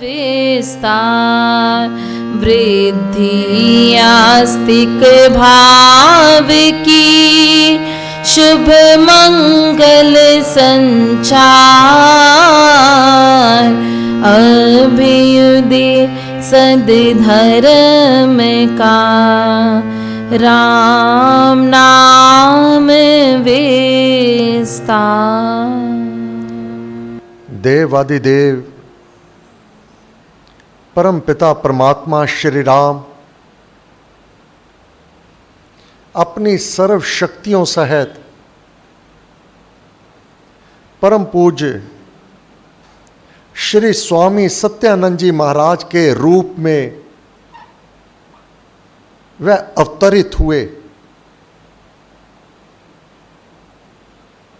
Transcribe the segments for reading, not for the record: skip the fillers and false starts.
विस्तार वृद्धि आस्तिक भाव की शुभ मंगल संचार अभ्युदय सद्धर्म का राम नाम विस्तार। देवादिदेव परम पिता परमात्मा श्री राम अपनी सर्व शक्तियों सहित परम पूज्य श्री स्वामी सत्यानंद जी महाराज के रूप में वह अवतरित हुए।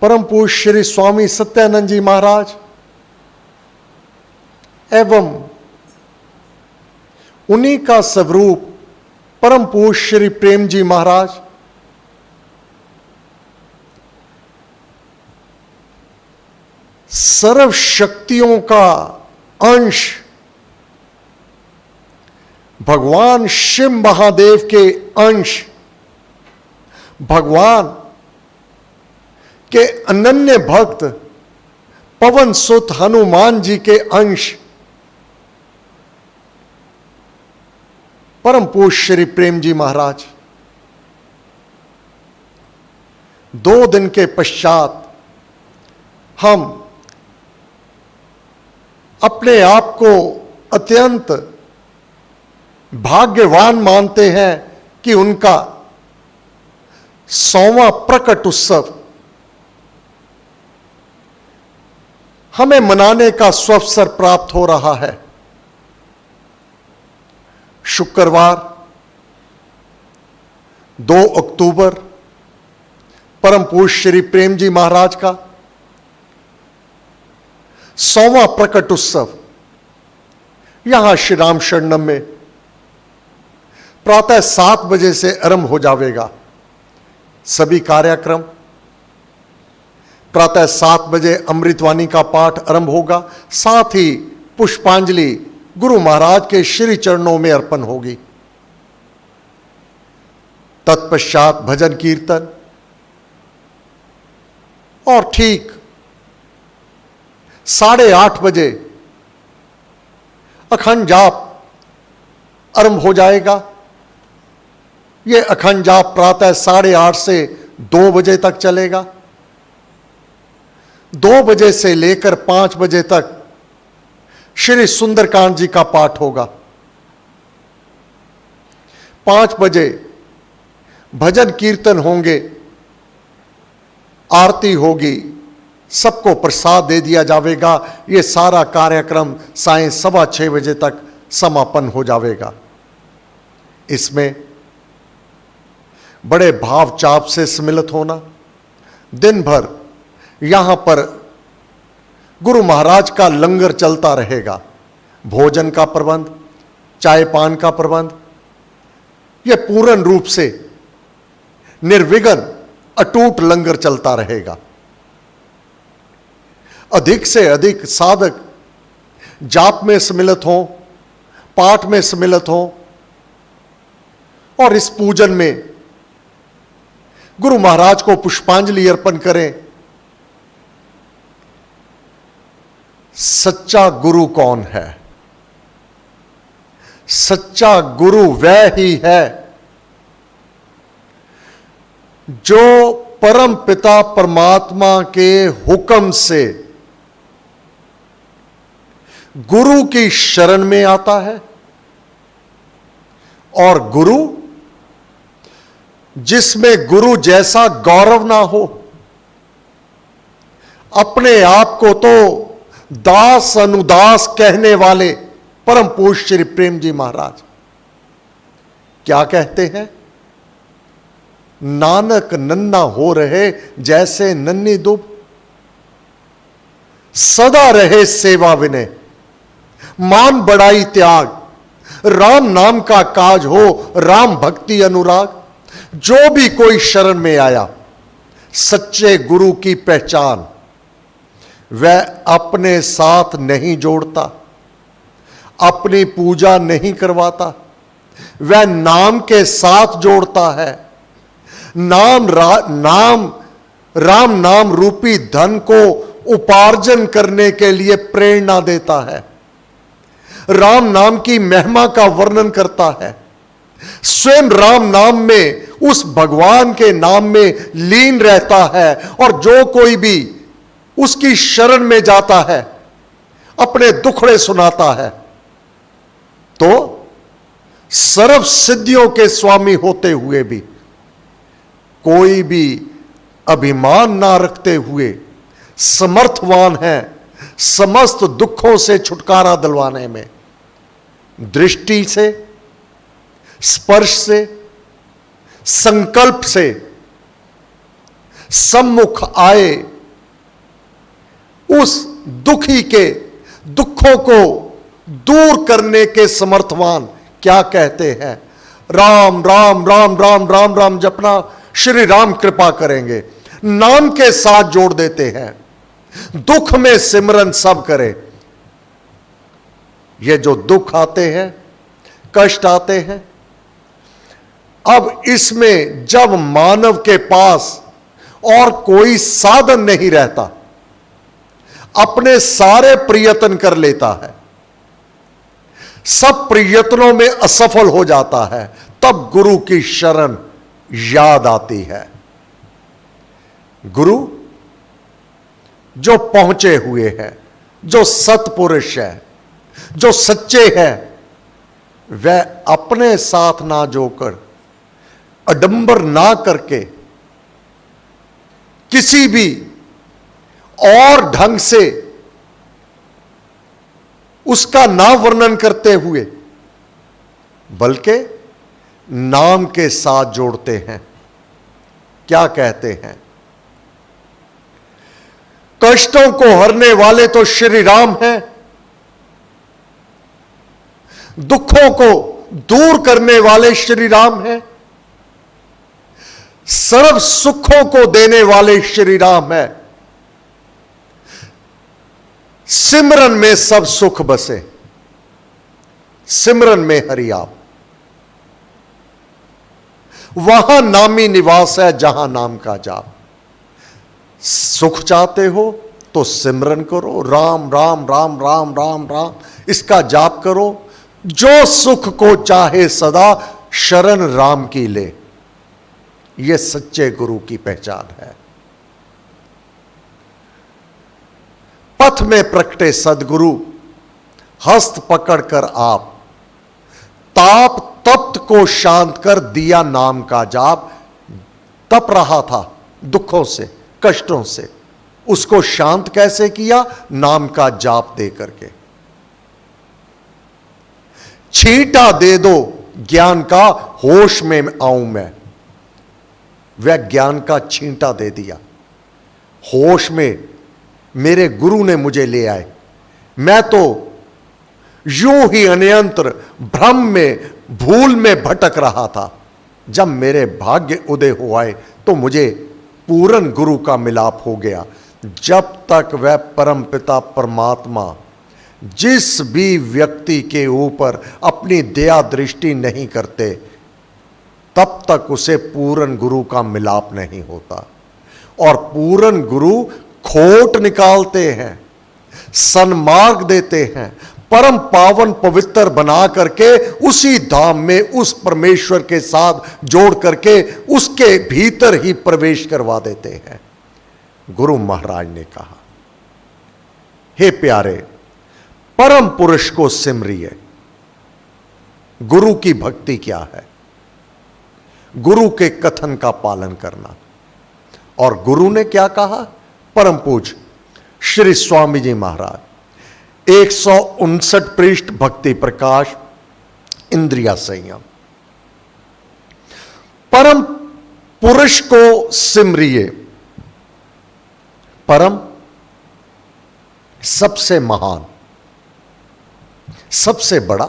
परम पूज्य श्री स्वामी सत्यानंद जी महाराज एवं उन्हीं का स्वरूप परम पूज्य श्री प्रेम जी महाराज सर्व शक्तियों का अंश भगवान शिव महादेव के अंश भगवान के अनन्य भक्त पवन सुत हनुमान जी के अंश परम पूज्य श्री प्रेम जी महाराज 2 दिन के पश्चात हम अपने आप को अत्यंत भाग्यवान मानते हैं कि उनका 100वां प्रकट उत्सव हमें मनाने का सुअवसर प्राप्त हो रहा है। शुक्रवार 2 अक्टूबर परम पूज्य श्री प्रेम जी महाराज का 100वां प्रकट उत्सव यहां श्री राम शरणम में प्रातः 7 बजे से आरंभ हो जाएगा। सभी कार्यक्रम प्रातः 7 बजे अमृतवाणी का पाठ आरंभ होगा, साथ ही पुष्पांजलि गुरु महाराज के श्री चरणों में अर्पण होगी। तत्पश्चात भजन कीर्तन और ठीक 8:30 बजे अखंड जाप आरंभ हो जाएगा। यह अखंड जाप प्रातः 8:30 से 2 बजे तक चलेगा। 2 बजे से लेकर 5 बजे तक श्री सुंदरकांड जी का पाठ होगा। 5 बजे भजन कीर्तन होंगे, आरती होगी, सबको प्रसाद दे दिया जाएगा। ये सारा कार्यक्रम सायं 6:15 बजे तक समापन हो जाएगा। इसमें बड़े भाव चाप से सम्मिलित होना, दिन भर यहां पर गुरु महाराज का लंगर चलता रहेगा। भोजन का प्रबंध, चाय पान का प्रबंध, यह पूर्ण रूप से निर्विघ्न अटूट लंगर चलता रहेगा। अधिक से अधिक साधक जाप में सम्मिलित हों, पाठ में सम्मिलित हों और इस पूजन में गुरु महाराज को पुष्पांजलि अर्पण करें। सच्चा गुरु कौन है? सच्चा गुरु वह ही है जो परम पिता परमात्मा के हुक्म से गुरु की शरण में आता है और गुरु जिसमें गुरु जैसा गौरव ना हो, अपने आप को तो दास अनुदास कहने वाले परम पूज्य श्री प्रेम जी महाराज क्या कहते हैं? नानक नन्ना हो रहे जैसे नन्ही दुब, सदा रहे सेवा विनय, मान बड़ाई त्याग, राम नाम का काज हो, राम भक्ति अनुराग। जो भी कोई शरण में आया, सच्चे गुरु की पहचान वह अपने साथ नहीं जोड़ता, अपनी पूजा नहीं करवाता, वह नाम के साथ जोड़ता है। राम नाम रूपी धन को उपार्जन करने के लिए प्रेरणा देता है। राम नाम की महिमा का वर्णन करता है। स्वयं राम नाम में, उस भगवान के नाम में लीन रहता है, और जो कोई भी उसकी शरण में जाता है अपने दुखड़े सुनाता है, तो सर्व सिद्धियों के स्वामी होते हुए भी, कोई भी अभिमान ना रखते हुए समर्थवान है समस्त दुखों से छुटकारा दिलवाने में। दृष्टि से, स्पर्श से, संकल्प से सम्मुख आए उस दुखी के दुखों को दूर करने के समर्थवान क्या कहते हैं? राम राम राम राम राम राम जपना, श्री राम कृपा करेंगे, नाम के साथ जोड़ देते हैं। दुख में सिमरन सब करे। ये जो दुख आते हैं, कष्ट आते हैं, अब इसमें जब मानव के पास और कोई साधन नहीं रहता, अपने सारे प्रयत्न कर लेता है, सब प्रयत्नों में असफल हो जाता है, तब गुरु की शरण याद आती है। गुरु जो पहुंचे हुए हैं, जो सत्पुरुष है, जो सच्चे हैं, वह अपने साथ ना जोकर, अडंबर ना करके, किसी भी और ढंग से उसका ना वर्णन करते हुए, बल्कि नाम के साथ जोड़ते हैं। क्या कहते हैं? कष्टों को हरने वाले तो श्री राम हैं, दुखों को दूर करने वाले श्री राम हैं, सर्व सुखों को देने वाले श्री राम हैं। सिमरन में सब सुख बसे, सिमरन में हरि आप। वहां नामी निवास है जहां नाम का जाप। सुख चाहते हो तो सिमरन करो, राम राम राम राम राम राम, इसका जाप करो। जो सुख को चाहे सदा शरण राम की ले, यह सच्चे गुरु की पहचान है। पथ में प्रकटे सदगुरु, हस्त पकड़कर आप, ताप तप्त को शांत कर दिया नाम का जाप। तप रहा था दुखों से, कष्टों से, उसको शांत कैसे किया? नाम का जाप दे करके। छींटा दे दो ज्ञान का, होश में आऊं मैं। वह ज्ञान का छींटा दे दिया, होश में मेरे गुरु ने मुझे ले आए। मैं तो यूं ही अन्यंत्र भ्रम में, भूल में भटक रहा था। जब मेरे भाग्य उदय हो आए तो मुझे पूर्ण गुरु का मिलाप हो गया। जब तक वह परम पिता परमात्मा जिस भी व्यक्ति के ऊपर अपनी दया दृष्टि नहीं करते, तब तक उसे पूर्ण गुरु का मिलाप नहीं होता। और पूर्ण गुरु खोट निकालते हैं, सन्मार्ग देते हैं, परम पावन पवित्र बना करके उसी धाम में उस परमेश्वर के साथ जोड़ करके उसके भीतर ही प्रवेश करवा देते हैं। गुरु महाराज ने कहा, हे प्यारे, परम पुरुष को सिमरिए। गुरु की भक्ति क्या है? गुरु के कथन का पालन करना। और गुरु ने क्या कहा? परम पूज्य श्री स्वामी जी महाराज, 159 पृष्ठ भक्ति प्रकाश, इंद्रिया संयम। परम पुरुष को सिमरिए। परम सबसे महान, सबसे बड़ा,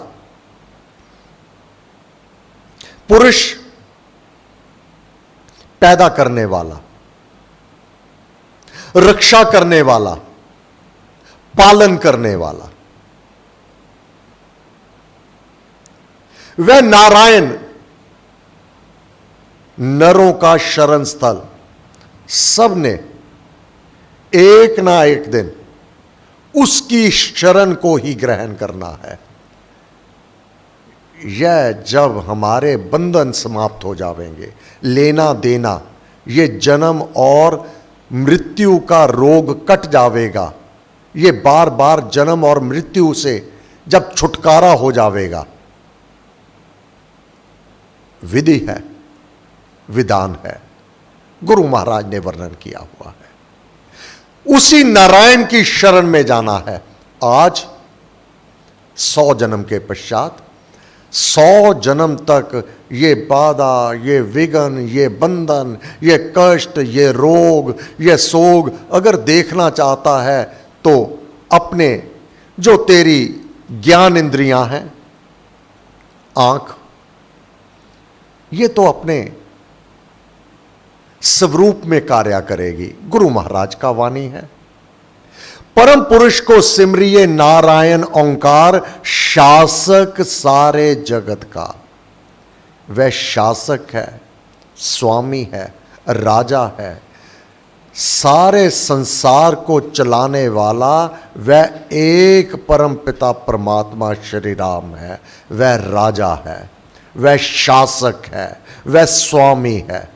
पुरुष पैदा करने वाला, रक्षा करने वाला, पालन करने वाला। वह नारायण नरों का शरण स्थल, सबने एक ना एक दिन उसकी शरण को ही ग्रहण करना है। यह जब हमारे बंधन समाप्त हो जाएंगे, लेना देना, ये जन्म और मृत्यु का रोग कट जाएगा, ये बार बार जन्म और मृत्यु से जब छुटकारा हो जाएगा, विधि है, विधान है, गुरु महाराज ने वर्णन किया हुआ है। उसी नारायण की शरण में जाना है। आज 100 जन्म के पश्चात 100 जन्म तक ये बाधा, ये विघन, ये बंधन, ये कष्ट, ये रोग, ये सोग अगर देखना चाहता है तो अपने जो तेरी ज्ञान इंद्रियां हैं, आंख, ये तो अपने स्वरूप में कार्य करेगी। गुरु महाराज का वाणी है, परम पुरुष को सिमरिए नारायण ओंकार, शासक सारे जगत का। वह शासक है, स्वामी है, राजा है, सारे संसार को चलाने वाला वह एक परम पिता परमात्मा श्री राम है। वह राजा है, वह शासक है, वह स्वामी है।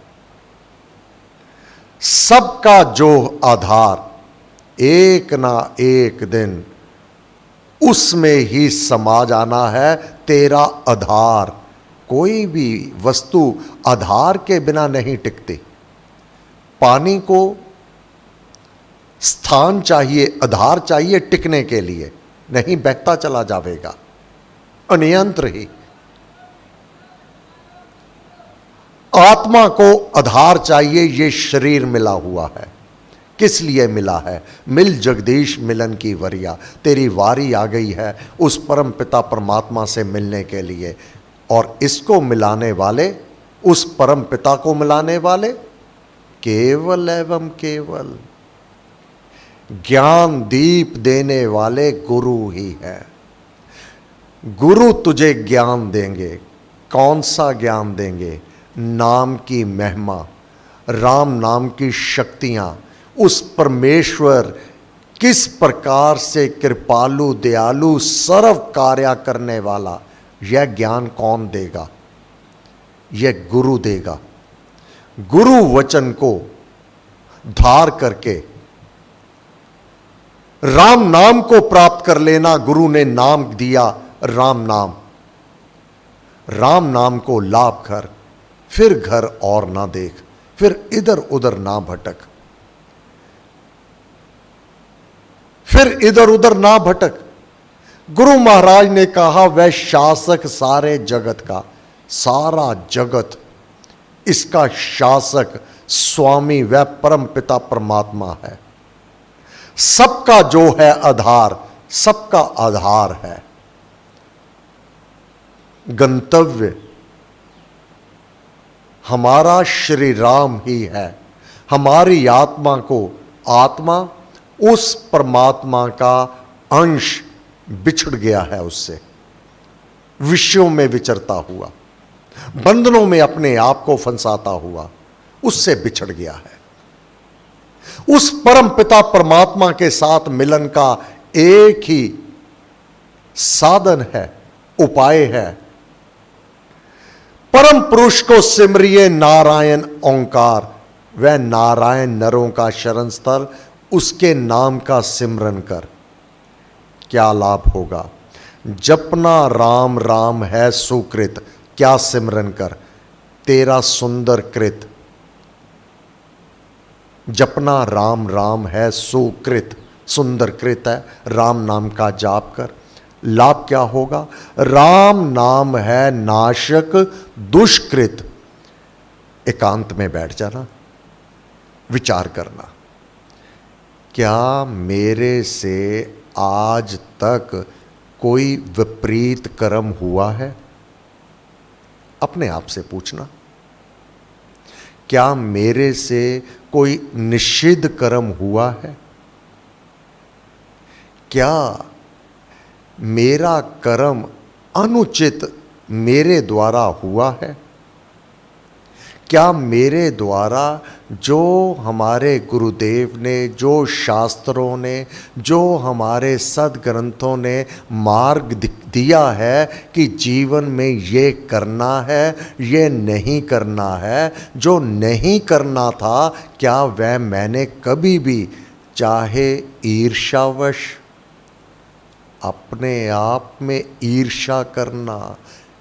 सबका जो आधार एक ना एक दिन उसमें ही समा जाना है। तेरा आधार, कोई भी वस्तु आधार के बिना नहीं टिकती। पानी को स्थान चाहिए, आधार चाहिए टिकने के लिए, नहीं बहता चला जाएगा अनियंत्र ही। आत्मा को आधार चाहिए। ये शरीर मिला हुआ है, किस लिए मिला है? मिल जगदीश मिलन की वरिया, तेरी वारी आ गई है उस परम पिता परमात्मा से मिलने के लिए। और इसको मिलाने वाले, उस परम पिता को मिलाने वाले केवल एवं केवल ज्ञान दीप देने वाले गुरु ही है। गुरु तुझे ज्ञान देंगे। कौन सा ज्ञान देंगे? नाम की महिमा, राम नाम की शक्तियां, उस परमेश्वर किस प्रकार से कृपालु दयालु सर्व कार्य करने वाला, यह ज्ञान कौन देगा? यह गुरु देगा। गुरु वचन को धार करके राम नाम को प्राप्त कर लेना। गुरु ने नाम दिया, राम नाम। राम नाम को लाभ कर, फिर घर और ना देख, फिर इधर उधर ना भटक, फिर इधर उधर ना भटक। गुरु महाराज ने कहा वह शासक सारे जगत का, सारा जगत इसका शासक स्वामी वह परम पिता परमात्मा है। सबका जो है आधार, सबका आधार है। गंतव्य हमारा श्री राम ही है। हमारी आत्मा को, आत्मा उस परमात्मा का अंश बिछड़ गया है, उससे विषयों में विचरता हुआ, बंधनों में अपने आप को फंसाता हुआ, उससे बिछड़ गया है। उस परम पिता परमात्मा के साथ मिलन का एक ही साधन है, उपाय है। परम पुरुष को सिमरिए नारायण ओंकार। वह नारायण नरों का शरण स्थल, उसके नाम का सिमरन कर। क्या लाभ होगा? जपना राम राम है सुकृत। क्या सिमरन कर? तेरा सुंदर कृत। जपना राम राम है सुकृत, सुंदर कृत है। राम नाम का जाप कर। लाभ क्या होगा? राम नाम है नाशक दुष्कृत। एकांत में बैठ जाना, विचार करना, क्या मेरे से आज तक कोई विपरीत कर्म हुआ है? अपने आप से पूछना। क्या मेरे से कोई निषिद्ध कर्म हुआ है? क्या मेरा कर्म अनुचित मेरे द्वारा हुआ है? क्या मेरे द्वारा जो हमारे गुरुदेव ने, जो शास्त्रों ने, जो हमारे सद्ग्रंथों ने मार्ग दिया है कि जीवन में ये करना है, ये नहीं करना है, जो नहीं करना था, क्या वह मैंने कभी भी, चाहे ईर्ष्यावश, अपने आप में ईर्ष्या करना,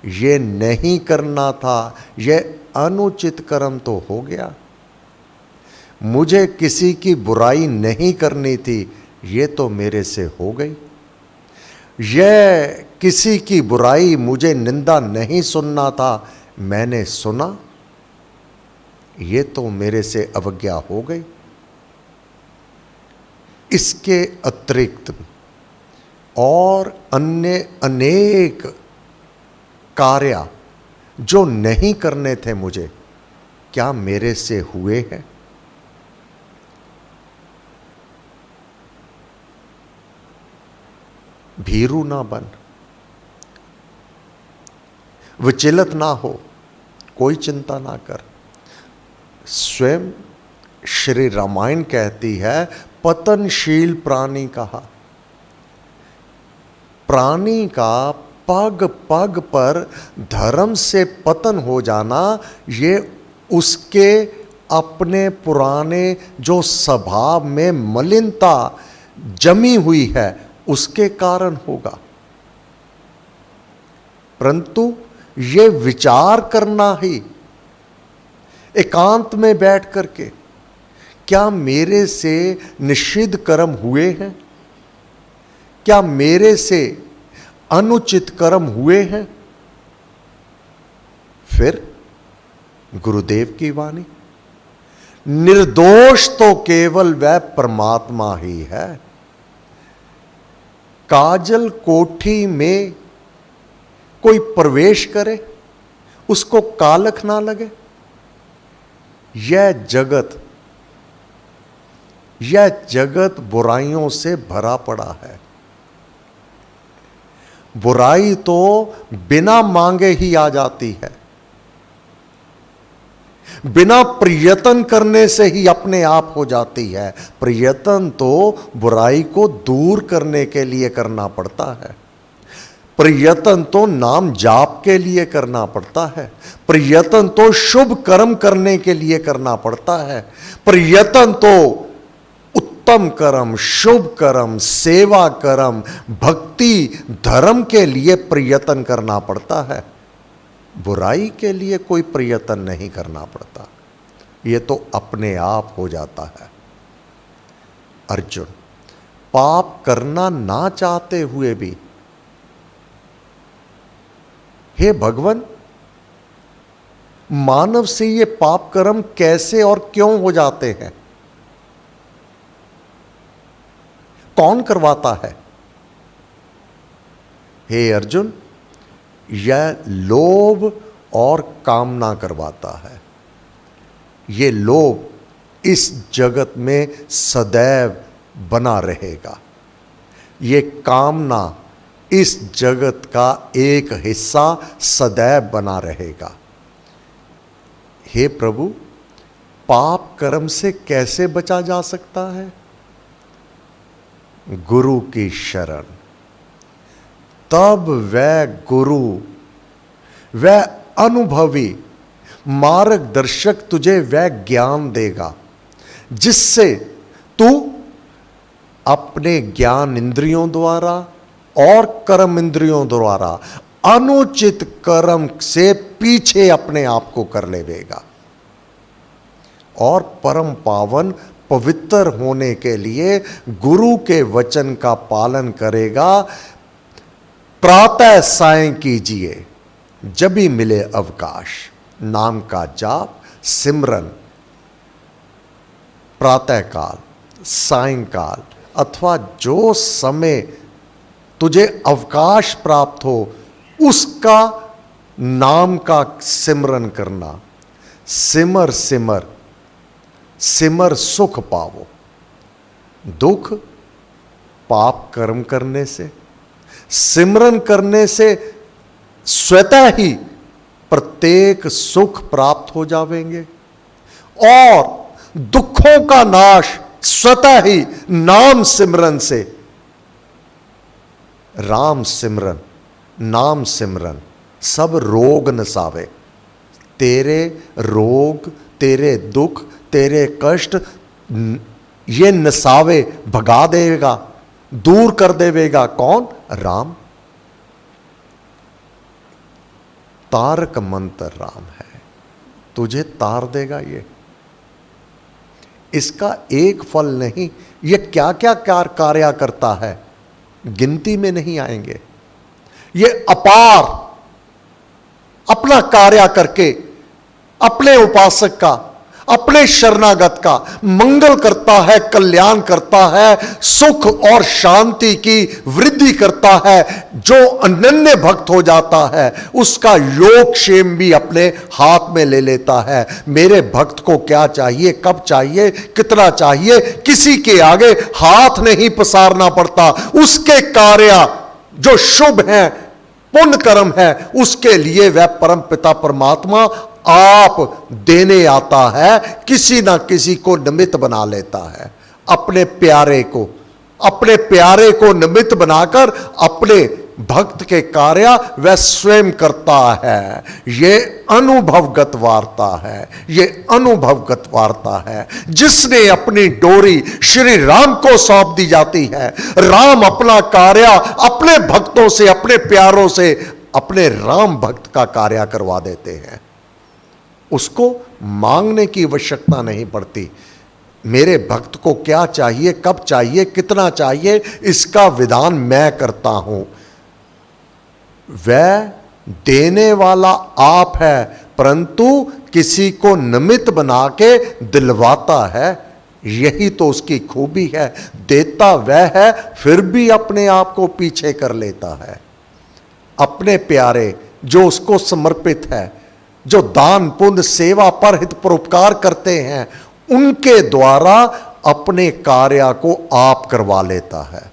ये नहीं करना था, ये अनुचित कर्म तो हो गया। मुझे किसी की बुराई नहीं करनी थी, ये तो मेरे से हो गई। यह किसी की बुराई, मुझे निंदा नहीं सुनना था, मैंने सुना, ये तो मेरे से अवज्ञा हो गई। इसके अतिरिक्त और अन्य अनेक कार्य जो नहीं करने थे मुझे, क्या मेरे से हुए हैं? भीरू ना बन, विचलित ना हो, कोई चिंता ना कर। स्वयं श्री रामायण कहती है, पतनशील प्राणी कहा। प्राणी का पग पग पर धर्म से पतन हो जाना, ये उसके अपने पुराने जो स्वभाव में मलिनता जमी हुई है उसके कारण होगा। परंतु ये विचार करना ही एकांत में बैठ करके, क्या मेरे से निषिद्ध कर्म हुए हैं? क्या मेरे से अनुचित कर्म हुए हैं? फिर गुरुदेव की वाणी, निर्दोष तो केवल वह परमात्मा ही है। काजल कोठी में कोई प्रवेश करे, उसको कालख ना लगे। यह जगत बुराइयों से भरा पड़ा है। बुराई तो बिना मांगे ही आ जाती है, बिना प्रयत्न करने से ही अपने आप हो जाती है। प्रयत्न तो बुराई को दूर करने के लिए करना पड़ता है। प्रयत्न तो नाम जाप के लिए करना पड़ता है। प्रयत्न तो शुभ कर्म करने के लिए करना पड़ता है। प्रयत्न तो उत्तम कर्म, शुभ कर्म, सेवा कर्म, भक्ति, धर्म के लिए प्रयत्न करना पड़ता है। बुराई के लिए कोई प्रयत्न नहीं करना पड़ता, ये तो अपने आप हो जाता है। अर्जुन, पाप करना ना चाहते हुए भी, हे भगवान, मानव से ये पाप कर्म कैसे और क्यों हो जाते हैं? कौन करवाता है? हे अर्जुन, यह लोभ और कामना करवाता है। यह लोभ इस जगत में सदैव बना रहेगा। यह कामना इस जगत का एक हिस्सा सदैव बना रहेगा। हे प्रभु, पाप कर्म से कैसे बचा जा सकता है? गुरु की शरण। तब वह गुरु, वह अनुभवी मार्गदर्शक तुझे वह ज्ञान देगा जिससे तू अपने ज्ञान इंद्रियों द्वारा और कर्म इंद्रियों द्वारा अनुचित कर्म से पीछे अपने आप को कर लेगा और परम पावन पवित्र होने के लिए गुरु के वचन का पालन करेगा। प्रातः साय कीजिए, जब भी मिले अवकाश, नाम का जाप, सिमरन, प्रातः काल, सायंकाल अथवा जो समय तुझे अवकाश प्राप्त हो उसका नाम का सिमरन करना। सिमर सिमर सिमर सुख पावो। दुख पाप कर्म करने से, सिमरन करने से स्वतः ही प्रत्येक सुख प्राप्त हो जावेंगे और दुखों का नाश स्वतः ही नाम सिमरन से, राम सिमरन, नाम सिमरन सब रोग नसावे। तेरे रोग, तेरे दुख, तेरे कष्ट ये नसावे, भगा देगा, दूर कर देवेगा। कौन? राम। तारक मंत्र राम है, तुझे तार देगा ये। इसका एक फल नहीं, ये क्या क्या कार्य करता है गिनती में नहीं आएंगे। ये अपार अपना कार्य करके अपने उपासक का, अपने शरणागत का मंगल करता है, कल्याण करता है, सुख और शांति की वृद्धि करता है। जो अनन्य भक्त हो जाता है उसका योगक्षेम भी अपने हाथ में ले लेता है। मेरे भक्त को क्या चाहिए, कब चाहिए, कितना चाहिए, किसी के आगे हाथ नहीं पसारना पड़ता। उसके कार्य जो शुभ है, पुण्य कर्म है, उसके लिए वह परम पिता परमात्मा आप देने आता है, किसी ना किसी को निमित्त बना लेता है। अपने प्यारे को निमित्त बनाकर अपने भक्त के कार्य वह स्वयं करता है। ये अनुभवगत वार्ता है, ये अनुभवगत वार्ता है। जिसने अपनी डोरी श्री राम को सौंप दी जाती है, राम अपना कार्य अपने भक्तों से, अपने प्यारों से, अपने राम भक्त का कार्य करवा देते हैं। उसको मांगने की आवश्यकता नहीं पड़ती। मेरे भक्त को क्या चाहिए, कब चाहिए, कितना चाहिए, इसका विधान मैं करता हूं। वह देने वाला आप है, परंतु किसी को निमित्त बना के दिलवाता है। यही तो उसकी खूबी है। देता वह है, फिर भी अपने आप को पीछे कर लेता है। अपने प्यारे जो उसको समर्पित है, जो दान पुण्य सेवा परहित परोपकार करते हैं, उनके द्वारा अपने कार्य को आप करवा लेता है।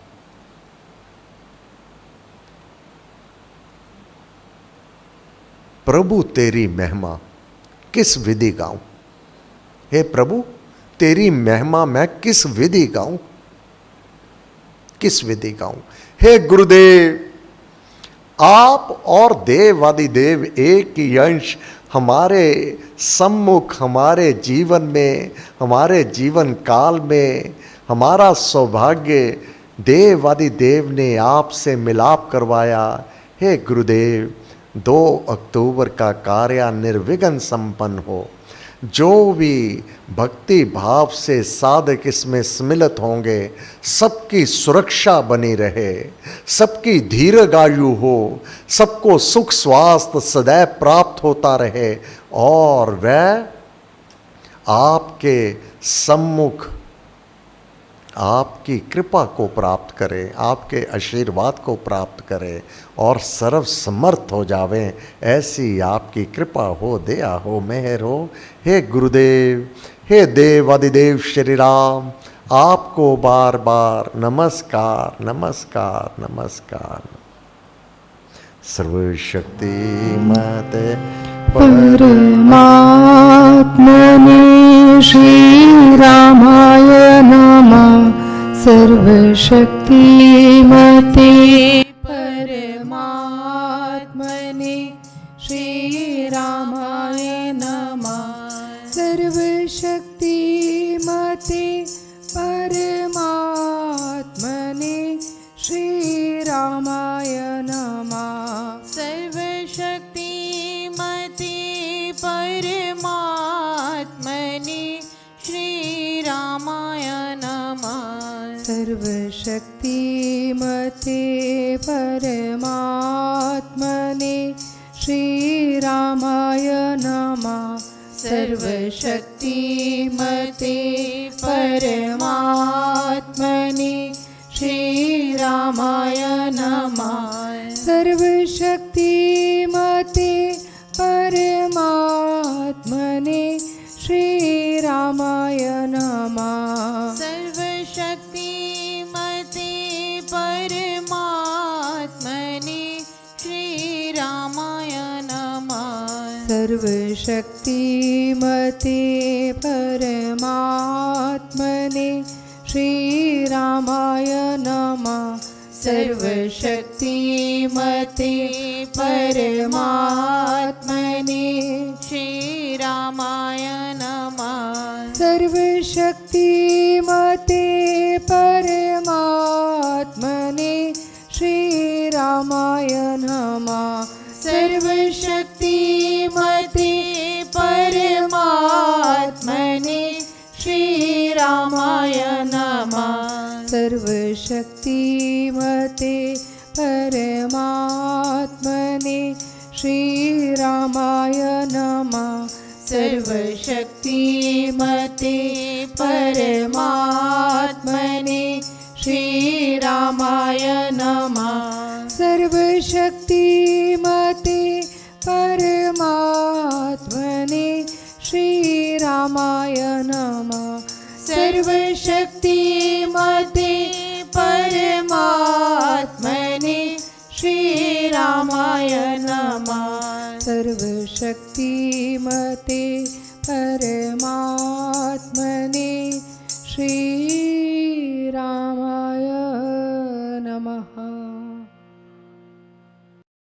प्रभु तेरी महिमा किस विधि गाऊं? हे प्रभु, तेरी महिमा मैं किस विधि गाऊं, किस विधि गाऊं? हे गुरुदेव, आप और देवादिदेव एक ही अंश हमारे सम्मुख, हमारे जीवन में, हमारे जीवन काल में हमारा सौभाग्य देवादिदेव ने आपसे मिलाप करवाया। हे गुरुदेव, 2 अक्टूबर का कार्य निर्विघ्न संपन्न हो। जो भी भक्ति भाव से साधक इसमें सम्मिलित होंगे, सबकी सुरक्षा बनी रहे, सबकी दीर्घायु हो, सबको सुख स्वास्थ्य सदैव प्राप्त होता रहे और वह आपके सम्मुख आपकी कृपा को प्राप्त करें, आपके आशीर्वाद को प्राप्त करें और सर्व समर्थ हो जावें। ऐसी आपकी कृपा हो, दया हो, मेहर हो। हे गुरुदेव, हे देव आदिदेव श्री राम, आपको बार बार नमस्कार, नमस्कार, नमस्कार। सर्वशक्तिमते परमात्मने श्री रामाय नमः। सर्वशक्तिमते परमात्मने श्री रामाय नमः। सर्वशक्तिमते परमात्मने श्री रामाय नमः। सर्वशक्तिमते परमात्मने श्री रामाय नमः। सर्वशक्तिमते परमात्मने श्री रामाय नमः। सर्वशक्तिमते परमात्मने श्री रामाय नमः। सर्वशक्तिमते परमात्मने श्री रामाय नमः। सर्वशक्तिमते परमात्मने श्री श्रीरामाय नमः सर्वशक्तिमते परमात्मने श्रीरामाय नमः सर्वशक्तिमते परमात्मने श्रीरामाय नमः सर्वशक्तिमते परमात्मने श्रीरामाय नमः सर्वशक्तिमते परमात्मने श्रीरामाय नमः सर्वशक्तिमते परमात्मने श्रीरामाय नमः सर्वशक्तिमते परमात्मने श्रीरामाय नमः सर्वशक्तिमते परमात्मने श्रीरामाय नमः सर्वशक्तिमते परमात्मने श्रीरामाय नमः सर्वशक्तिमते परमात्मने श्री